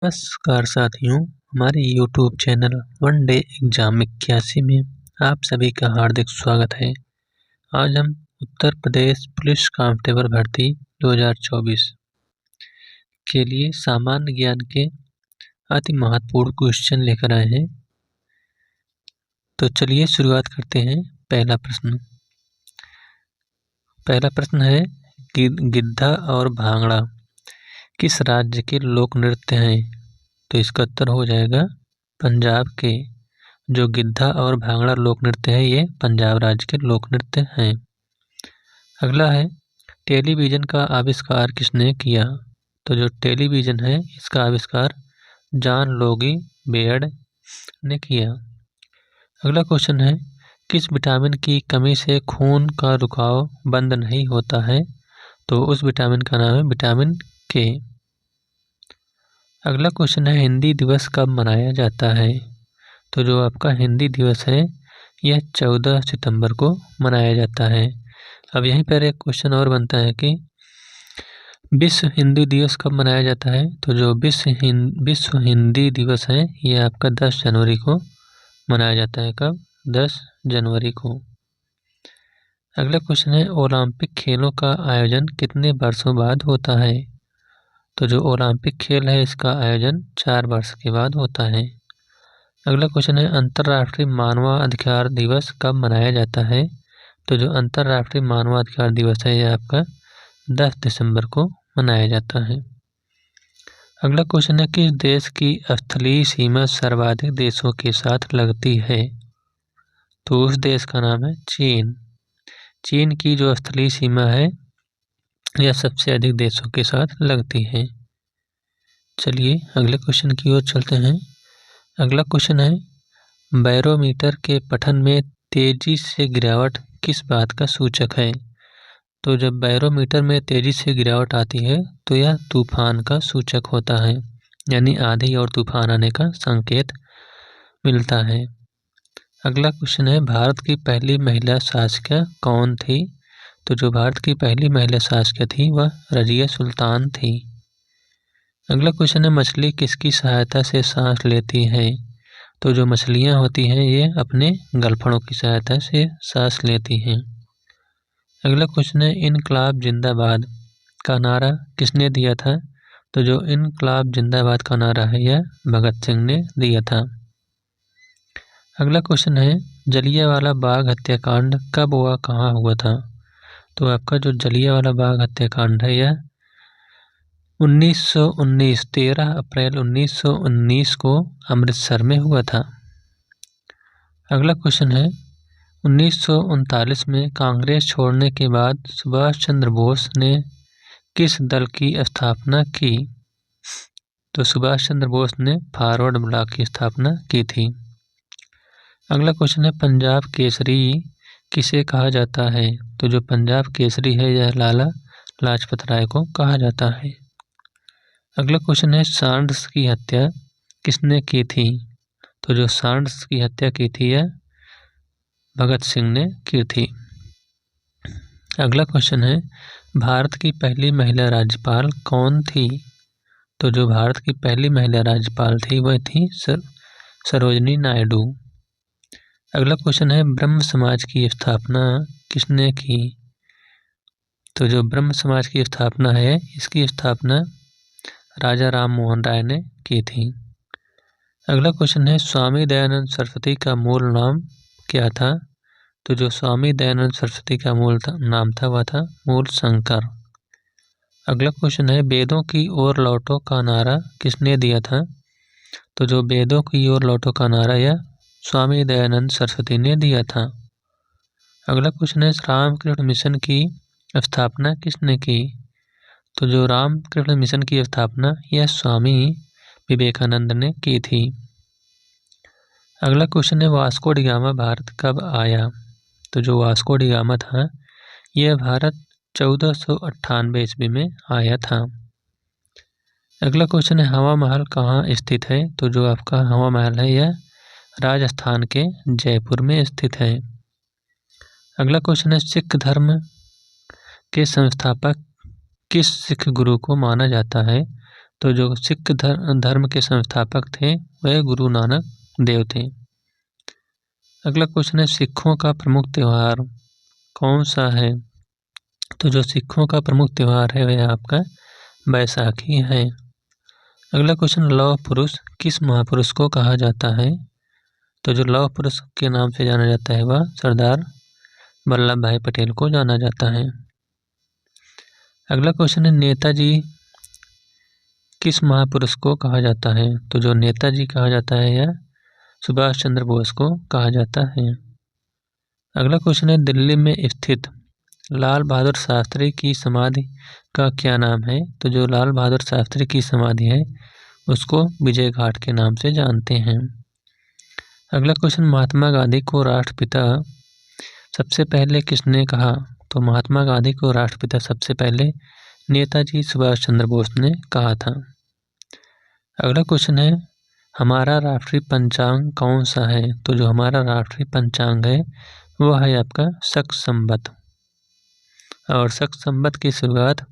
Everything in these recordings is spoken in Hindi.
नमस्कार साथियों, हमारे YouTube channel one day exam 81 में आप सभी का हार्दिक स्वागत है। आज हम उत्तर प्रदेश पुलिस कांस्टेबल भर्ती 2024 के लिए सामान्य ज्ञान के अति महत्वपूर्ण क्वेश्चन लेकर आए हैं। तो चलिए शुरुआत करते हैं। पहला प्रश्न है कि गिद्धा और भांगड़ा किस राज्य के लोक नृत्य हैं? तो इसका उत्तर हो जाएगा पंजाब के। जो गिद्धा और भांगड़ा लोक नृत्य है ये पंजाब राज्य के लोक नृत्य हैं। अगला है टेलीविज़न का आविष्कार किसने किया? तो जो टेलीविज़न है इसका आविष्कार जॉन लोगी बेयर्ड ने किया। अगला क्वेश्चन है किस विटामिन की कमी से खून का रुकाव बंद नहीं होता है? तो उस विटामिन का नाम है विटामिन के। अगला क्वेश्चन है हिंदी दिवस कब मनाया जाता है? तो जो आपका हिंदी दिवस है यह 14 सितंबर को मनाया जाता है। अब यहीं पर एक क्वेश्चन और बनता है कि विश्व हिंदी दिवस कब मनाया जाता है? तो जो विश्व हिंदी दिवस है यह आपका 10 जनवरी को मनाया जाता है। कब? 10 जनवरी को। अगला क्वेश्चन है ओलंपिक खेलों का आयोजन कितने वर्षों बाद होता है? तो जो ओलंपिक खेल है इसका आयोजन 4 वर्ष के बाद होता है। अगला क्वेश्चन है अंतर्राष्ट्रीय मानवाधिकार दिवस कब मनाया जाता है? तो जो अंतर्राष्ट्रीय मानवाधिकार दिवस है यह आपका 10 दिसंबर को मनाया जाता है। अगला क्वेश्चन है किस देश की स्थलीय सीमा सर्वाधिक देशों के साथ लगती है? तो उस देश का नाम है चीन। चीन की जो स्थलीय सीमा है यह सबसे अधिक देशों के साथ लगती है। चलिए अगले क्वेश्चन की ओर चलते हैं। अगला क्वेश्चन है बैरोमीटर के पठन में तेजी से गिरावट किस बात का सूचक है? तो जब बैरोमीटर में तेजी से गिरावट आती है तो यह तूफान का सूचक होता है, यानी आंधी और तूफान आने का संकेत मिलता है। अगला क्वेश्चन है भारत की पहली महिला शासक कौन थी? तो जो भारत की पहली महिला शासक थी वह रजिया सुल्तान थी। अगला क्वेश्चन है मछली किसकी सहायता से सांस लेती है? तो जो मछलियाँ होती हैं ये अपने गलफड़ों की सहायता से सांस लेती हैं। अगला क्वेश्चन है इनकलाब जिंदाबाद का नारा किसने दिया था? तो जो इनकलाब जिंदाबाद का नारा है यह भगत सिंह ने दिया था। अगला क्वेश्चन है जलियांवाला बाग हत्याकांड कब हुआ, कहाँ हुआ था? तो आपका जो जलियांवाला बाग हत्याकांड है यह 13 अप्रैल 1919 को अमृतसर में हुआ था। अगला क्वेश्चन है 1939 में कांग्रेस छोड़ने के बाद सुभाष चंद्र बोस ने किस दल की स्थापना की? तो सुभाष चंद्र बोस ने फॉरवर्ड ब्लॉक की स्थापना की थी। अगला क्वेश्चन है पंजाब केसरी किसे कहा जाता है? तो जो पंजाब केसरी है यह लाला लाजपत राय को कहा जाता है। अगला क्वेश्चन है सांड्स की हत्या किसने की थी? तो जो सांड्स की हत्या की थी यह भगत सिंह ने की थी। अगला क्वेश्चन है भारत की पहली महिला राज्यपाल कौन थी? तो जो भारत की पहली महिला राज्यपाल थी वह थी सरोजिनी नायडू। अगला क्वेश्चन है ब्रह्म समाज की स्थापना किसने की? तो जो ब्रह्म समाज की स्थापना है इसकी स्थापना राजा राम मोहन राय ने की थी। अगला क्वेश्चन है स्वामी दयानंद सरस्वती का मूल नाम क्या था? तो जो स्वामी दयानंद सरस्वती का मूल नाम था वह था मूल शंकर। अगला क्वेश्चन है वेदों की ओर लौटो का नारा किसने दिया था? तो जो वेदों की ओर लौटो का नारा यह स्वामी दयानंद सरस्वती ने दिया था। अगला क्वेश्चन है रामकृष्ण मिशन की स्थापना किसने की? तो जो रामकृष्ण मिशन की स्थापना यह स्वामी विवेकानंद ने की थी। अगला क्वेश्चन है वास्को डी गामा भारत कब आया? तो जो वास्को डी गामा था यह भारत 1498 ईस्वी में आया था। अगला क्वेश्चन है हवा महल कहाँ स्थित है? तो जो आपका हवा महल है यह राजस्थान के जयपुर में स्थित है। अगला क्वेश्चन है सिख धर्म के संस्थापक किस सिख गुरु को माना जाता है? तो जो सिख धर्म के संस्थापक थे वह गुरु नानक देव थे। अगला क्वेश्चन है सिखों का प्रमुख त्यौहार कौन सा है? तो जो सिखों का प्रमुख त्यौहार है वह आपका बैसाखी है। अगला क्वेश्चन लौह पुरुष किस महापुरुष को कहा जाता है? तो जो लौह पुरुष के नाम से जाना जाता है वह सरदार वल्लभ भाई पटेल को जाना जाता है। अगला क्वेश्चन है नेताजी किस महापुरुष को कहा जाता है? तो जो नेताजी कहा जाता है यह सुभाष चंद्र बोस को कहा जाता है। अगला क्वेश्चन है दिल्ली में स्थित लाल बहादुर शास्त्री की समाधि का क्या नाम है? तो जो लाल बहादुर शास्त्री की समाधि है उसको विजय घाट के नाम से जानते हैं। अगला क्वेश्चन महात्मा गांधी को राष्ट्रपिता सबसे पहले किसने कहा? तो महात्मा गांधी को राष्ट्रपिता सबसे पहले नेताजी सुभाष चंद्र बोस ने कहा था। अगला क्वेश्चन है हमारा राष्ट्रीय पंचांग कौन सा है? तो जो हमारा राष्ट्रीय पंचांग है वह है आपका शक संवत, और शक संवत की शुरुआत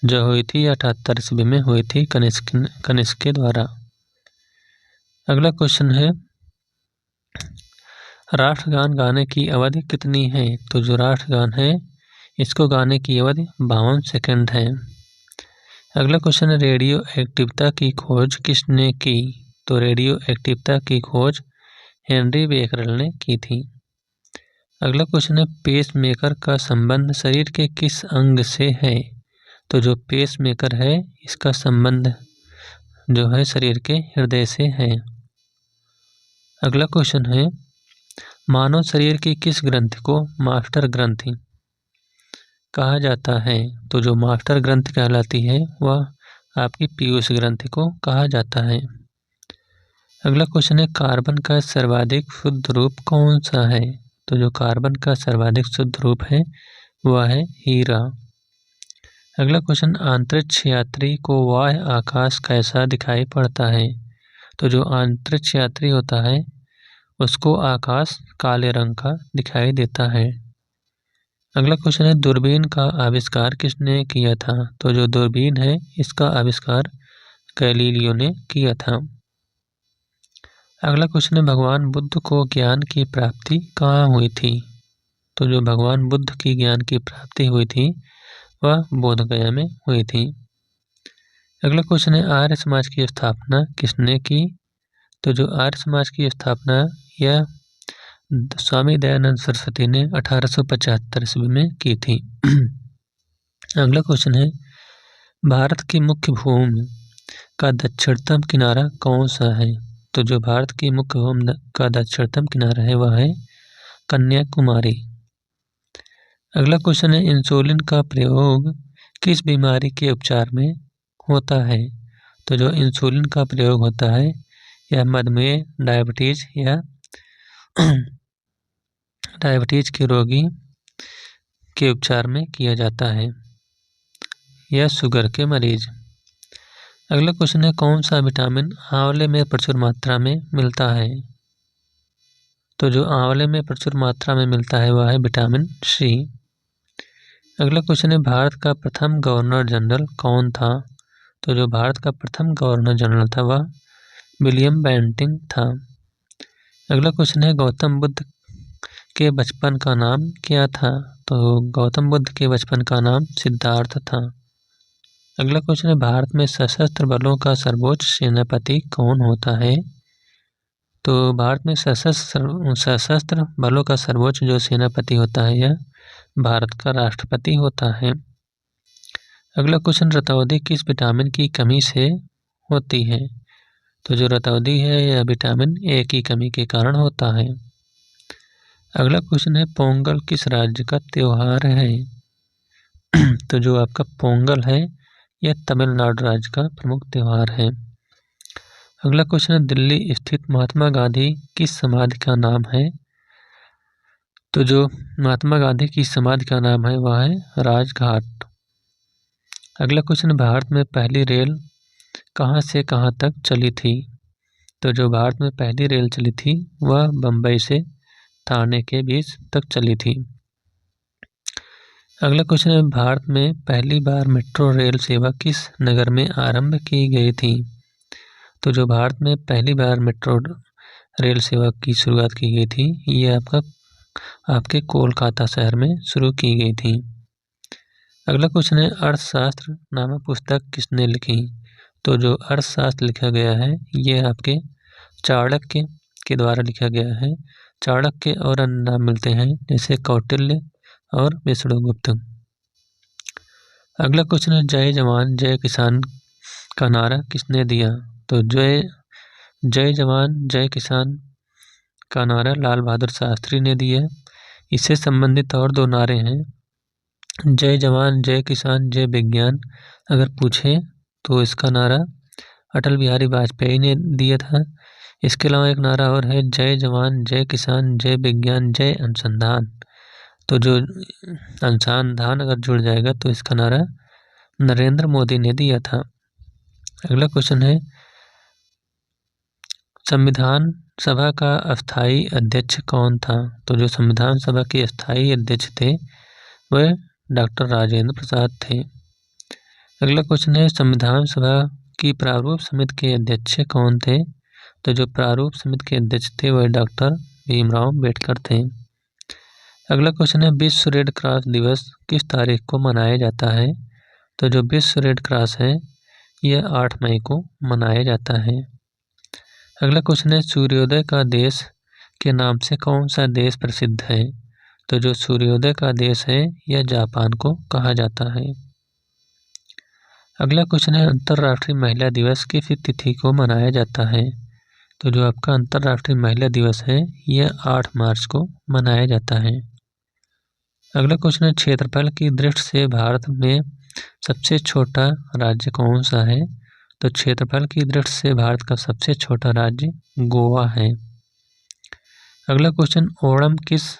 जो हुई थी 78 ईस्वी में हुई थी कनिष्क के द्वारा। अगला क्वेश्चन है राष्ट्रगान गाने की अवधि कितनी है? तो जो राष्ट्रगान है इसको गाने की अवधि 52 सेकंड है। अगला क्वेश्चन है रेडियो एक्टिवता की खोज किसने की? तो रेडियो एक्टिवता की खोज हेनरी बेकरल ने की थी। अगला क्वेश्चन है पेस मेकर का संबंध शरीर के किस अंग से है? तो जो पेस मेकर है इसका संबंध जो है शरीर के हृदय से है। अगला क्वेश्चन है मानव शरीर की किस ग्रंथि को मास्टर ग्रंथि कहा जाता है? तो जो मास्टर ग्रंथि कहलाती है वह आपकी पीयूष ग्रंथि को कहा जाता है। अगला क्वेश्चन है कार्बन का सर्वाधिक शुद्ध रूप कौन सा है? तो जो कार्बन का सर्वाधिक शुद्ध रूप है वह है हीरा। अगला क्वेश्चन अंतरिक्ष यात्री को बाह्य आकाश कैसा दिखाई पड़ता है? तो जो अंतरिक्ष यात्री होता है उसको आकाश काले रंग का दिखाई देता है। अगला क्वेश्चन है दूरबीन का आविष्कार किसने किया था? तो जो दूरबीन है इसका आविष्कार गैलीलियो ने किया था। अगला क्वेश्चन है भगवान बुद्ध को ज्ञान की प्राप्ति कहाँ हुई थी? तो जो भगवान बुद्ध की ज्ञान की प्राप्ति हुई थी वह बोध गया में हुई थी। अगला क्वेश्चन है आर्य समाज की स्थापना किसने की? तो जो आर्य समाज की स्थापना यह स्वामी दयानंद सरस्वती ने 1875 ईस्वी में की थी। अगला क्वेश्चन है भारत की मुख्य भूमि का दक्षिणतम किनारा कौन सा है? तो जो भारत की मुख्य भूमि का दक्षिणतम किनारा है वह है कन्याकुमारी। अगला क्वेश्चन है इंसुलिन का प्रयोग किस बीमारी के उपचार में होता है? तो जो इंसुलिन का प्रयोग होता है यह मधुमेह डायबिटीज या डायबिटीज के रोगी के उपचार में किया जाता है या शुगर के मरीज। अगला क्वेश्चन है कौन सा विटामिन आंवले में प्रचुर मात्रा में मिलता है? तो जो आंवले में प्रचुर मात्रा में मिलता है वह है विटामिन सी। अगला क्वेश्चन है भारत का प्रथम गवर्नर जनरल कौन था? तो जो भारत का प्रथम गवर्नर जनरल था वह विलियम बेंटिंक था। अगला क्वेश्चन है गौतम बुद्ध के बचपन का नाम क्या था? तो गौतम बुद्ध के बचपन का नाम सिद्धार्थ था। अगला क्वेश्चन है भारत में सशस्त्र बलों का सर्वोच्च सेनापति कौन होता है? तो भारत में सशस्त्र बलों का सर्वोच्च जो सेनापति होता है यह भारत का राष्ट्रपति होता है। अगला क्वेश्चन रतौंधी किस विटामिन की कमी से होती है? तो जो रतौंधी है यह विटामिन ए की कमी के कारण होता है। अगला क्वेश्चन है पोंगल किस राज्य का त्योहार है? तो जो आपका पोंगल है यह तमिलनाडु राज्य का प्रमुख त्योहार है। अगला क्वेश्चन है दिल्ली स्थित महात्मा गांधी किस समाधि का नाम है? तो जो महात्मा गांधी की समाधि का नाम है वह है राजघाट। अगला क्वेश्चन भारत में पहली रेल कहाँ से कहाँ तक चली थी? तो जो भारत में पहली रेल चली थी वह बम्बई से ठाणे के बीच तक चली थी। अगला क्वेश्चन है, भारत में पहली बार मेट्रो रेल सेवा किस नगर में आरंभ की गई थी? तो जो भारत में पहली बार मेट्रो रेल सेवा की शुरुआत की गई थी, ये आपके कोलकाता शहर में शुरू की गई थी। अगला क्वेश्चन है, अर्थशास्त्र नामक पुस्तक किसने लिखी? तो जो अर्थशास्त्र लिखा गया है, ये आपके चाणक्य के द्वारा लिखा गया है। चाणक्य और अन्य नाम मिलते हैं जैसे कौटिल्य और विष्णुगुप्त। अगला क्वेश्चन है, जय जवान जय किसान का नारा किसने दिया? तो जय जवान जय किसान का नारा लाल बहादुर शास्त्री ने दिया। इससे संबंधित और दो नारे हैं, जय जवान जय किसान जय विज्ञान। अगर पूछे तो इसका नारा अटल बिहारी वाजपेयी ने दिया था। इसके अलावा एक नारा और है, जय जवान जय किसान जय विज्ञान जय अनुसंधान। तो जो अनुसंधान अगर जुड़ जाएगा तो इसका नारा नरेंद्र मोदी ने दिया था। अगला क्वेश्चन है, संविधान सभा का अस्थायी अध्यक्ष कौन था? तो जो संविधान सभा के अस्थायी अध्यक्ष थे वह डॉक्टर राजेंद्र प्रसाद थे। अगला क्वेश्चन है, संविधान सभा की प्रारूप समिति के अध्यक्ष कौन थे? तो जो प्रारूप समिति के अध्यक्ष थे वह डॉक्टर भीमराव अम्बेडकर थे। अगला क्वेश्चन है, विश्व रेड क्रॉस दिवस किस तारीख को मनाया जाता है? तो जो विश्व रेड क्रॉस है यह 8 मई को मनाया जाता है। अगला क्वेश्चन है, सूर्योदय का देश के नाम से कौन सा देश प्रसिद्ध है? तो जो सूर्योदय का देश है यह जापान को कहा जाता है। अगला क्वेश्चन है, अंतर्राष्ट्रीय महिला दिवस किस तिथि को मनाया जाता है? तो जो आपका अंतर्राष्ट्रीय महिला दिवस है यह 8 मार्च को मनाया जाता है। अगला क्वेश्चन है, क्षेत्रफल की दृष्टि से भारत में सबसे छोटा राज्य कौन सा है? तो क्षेत्रफल की दृष्टि से भारत का सबसे छोटा राज्य गोवा है। अगला क्वेश्चन, ओणम किस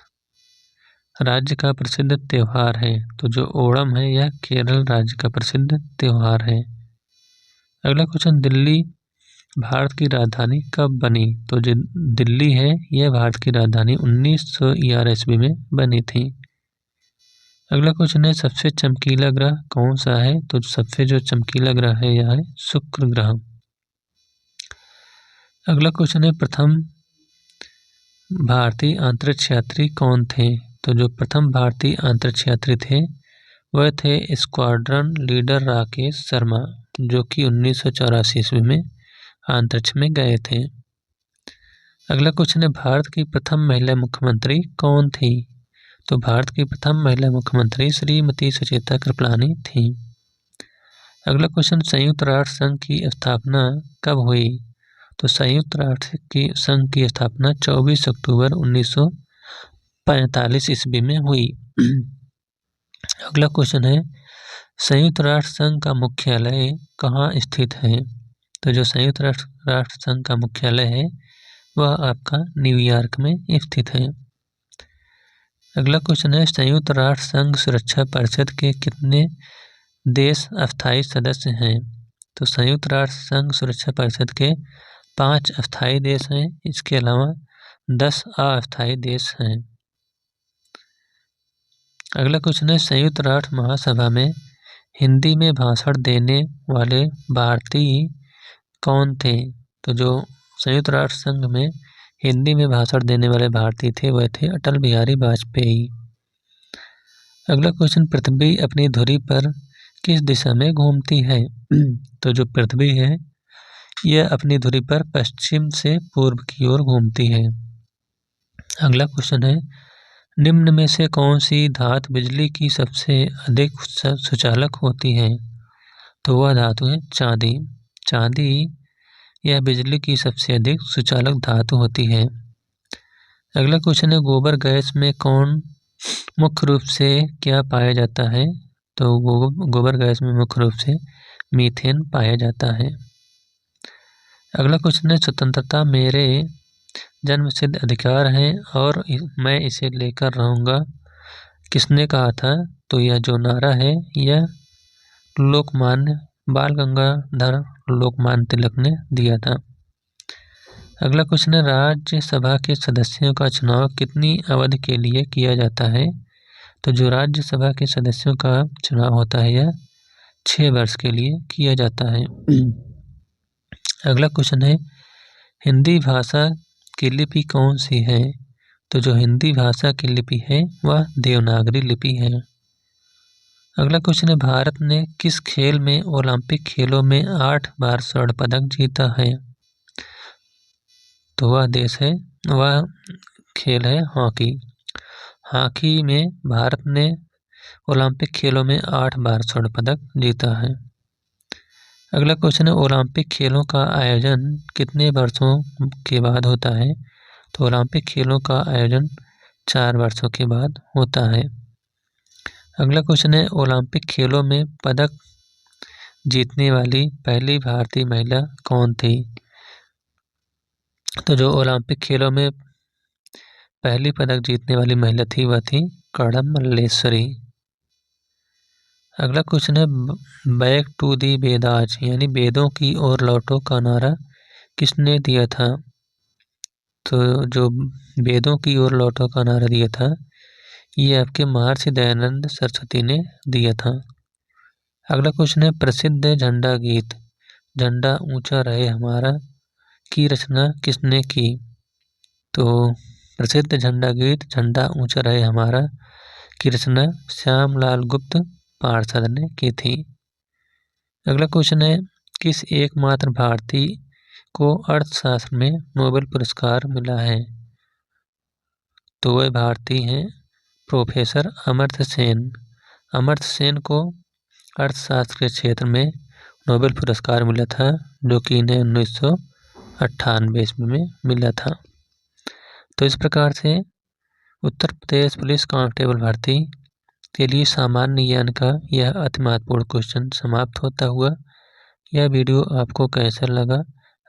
राज्य का प्रसिद्ध त्यौहार है? तो जो ओणम है यह केरल राज्य का प्रसिद्ध त्यौहार है। अगला क्वेश्चन, दिल्ली भारत की राजधानी कब बनी? तो जो दिल्ली है यह भारत की राजधानी 1911 ईस्वी में बनी थी। अगला क्वेश्चन है, सबसे चमकीला ग्रह कौन सा है? तो सबसे जो चमकीला ग्रह है यह है शुक्र ग्रह। अगला क्वेश्चन है, प्रथम भारतीय अंतरिक्ष यात्री कौन थे? तो जो प्रथम भारतीय अंतरिक्ष यात्री थे वह थे स्क्वाड्रन लीडर राकेश शर्मा, जो कि 1984 ईस्वी में अंतरिक्ष में गए थे। अगला क्वेश्चन है, भारत की प्रथम महिला मुख्यमंत्री कौन थी? तो भारत की प्रथम महिला मुख्यमंत्री श्रीमती सुचेता कृपलानी थी। अगला क्वेश्चन, संयुक्त राष्ट्र संघ की स्थापना कब हुई? तो संयुक्त राष्ट्र संघ की स्थापना 24 अक्टूबर 1945 ईस्वी में हुई। अगला क्वेश्चन है, संयुक्त राष्ट्र संघ का मुख्यालय कहाँ स्थित है? तो जो संयुक्त राष्ट्र संघ का मुख्यालय है वह आपका न्यूयॉर्क में स्थित है। अगला क्वेश्चन है, संयुक्त राष्ट्र संघ सुरक्षा परिषद के कितने देश अस्थायी सदस्य हैं? तो संयुक्त राष्ट्र संघ सुरक्षा परिषद के 5 अस्थायी देश हैं। इसके अलावा 10 अस्थायी देश हैं। अगला क्वेश्चन है, संयुक्त राष्ट्र महासभा में हिंदी में भाषण देने वाले भारतीय कौन थे? तो जो संयुक्त राष्ट्र संघ में हिंदी में भाषण देने वाले भारतीय थे वह थे अटल बिहारी वाजपेयी। अगला क्वेश्चन, पृथ्वी अपनी धुरी पर किस दिशा में घूमती है? तो जो पृथ्वी है यह अपनी धुरी पर पश्चिम से पूर्व की ओर घूमती है। अगला क्वेश्चन है, निम्न में से कौन सी धातु बिजली की सबसे अधिक सुचालक होती है? तो वह धातु है चांदी। चांदी यह बिजली की सबसे अधिक सुचालक धातु होती है। अगला क्वेश्चन है, गोबर गैस में कौन मुख्य रूप से क्या पाया जाता है? तो गोबर गैस में मुख्य रूप से मीथेन पाया जाता है। अगला क्वेश्चन है, स्वतंत्रता मेरे जन्मसिद्ध अधिकार है और मैं इसे लेकर रहूँगा, किसने कहा था? तो यह जो नारा है यह लोकमान्य बाल गंगाधर लोकमान्य तिलक ने दिया था। अगला क्वेश्चन है, राज्यसभा के सदस्यों का चुनाव कितनी अवधि के लिए किया जाता है? तो जो राज्यसभा के सदस्यों का चुनाव होता है यह 6 वर्ष के लिए किया जाता है। अगला क्वेश्चन है, हिंदी भाषा की लिपि कौन सी है? तो जो हिंदी भाषा की लिपि है वह देवनागरी लिपि है। अगला क्वेश्चन है, भारत ने किस खेल में ओलंपिक खेलों में 8 बार स्वर्ण पदक जीता है? तो वह खेल है हॉकी। हॉकी में भारत ने ओलंपिक खेलों में 8 बार स्वर्ण पदक जीता है। अगला क्वेश्चन है, ओलंपिक खेलों का आयोजन कितने वर्षों के बाद होता है? तो ओलंपिक खेलों का आयोजन 4 वर्षों के बाद होता है। अगला क्वेश्चन है, ओलंपिक खेलों में पदक जीतने वाली पहली भारतीय महिला कौन थी? तो जो ओलंपिक खेलों में पहली पदक जीतने वाली महिला थी वह थी कर्णम मल्लेश्वरी। अगला क्वेश्चन है, बैक टू दी वेदास यानी वेदों की ओर लौटो का नारा किसने दिया था? तो जो वेदों की ओर लौटो का नारा दिया था ये आपके महर्षि दयानंद सरस्वती ने दिया था। अगला क्वेश्चन है, प्रसिद्ध झंडा गीत झंडा ऊंचा रहे हमारा की रचना किसने की? तो प्रसिद्ध झंडा गीत झंडा ऊंचा रहे हमारा की रचना श्यामलाल गुप्त पार्षद ने की थी। अगला क्वेश्चन है, किस एकमात्र भारतीय को अर्थशास्त्र में नोबेल पुरस्कार मिला है? तो वह भारतीय हैं प्रोफेसर अमर्त्य सेन। अमर्त्य सेन को अर्थशास्त्र के क्षेत्र में नोबेल पुरस्कार मिला था जो कि इन्हें 1998 ईस्वी में मिला था। तो इस प्रकार से उत्तर प्रदेश पुलिस कांस्टेबल भर्ती के लिए सामान्य ज्ञान का यह अति महत्वपूर्ण क्वेश्चन समाप्त होता हुआ। यह वीडियो आपको कैसा लगा?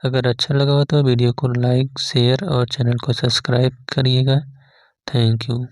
अगर अच्छा लगा हो तो वीडियो को लाइक शेयर और चैनल को सब्सक्राइब करिएगा। Thank you.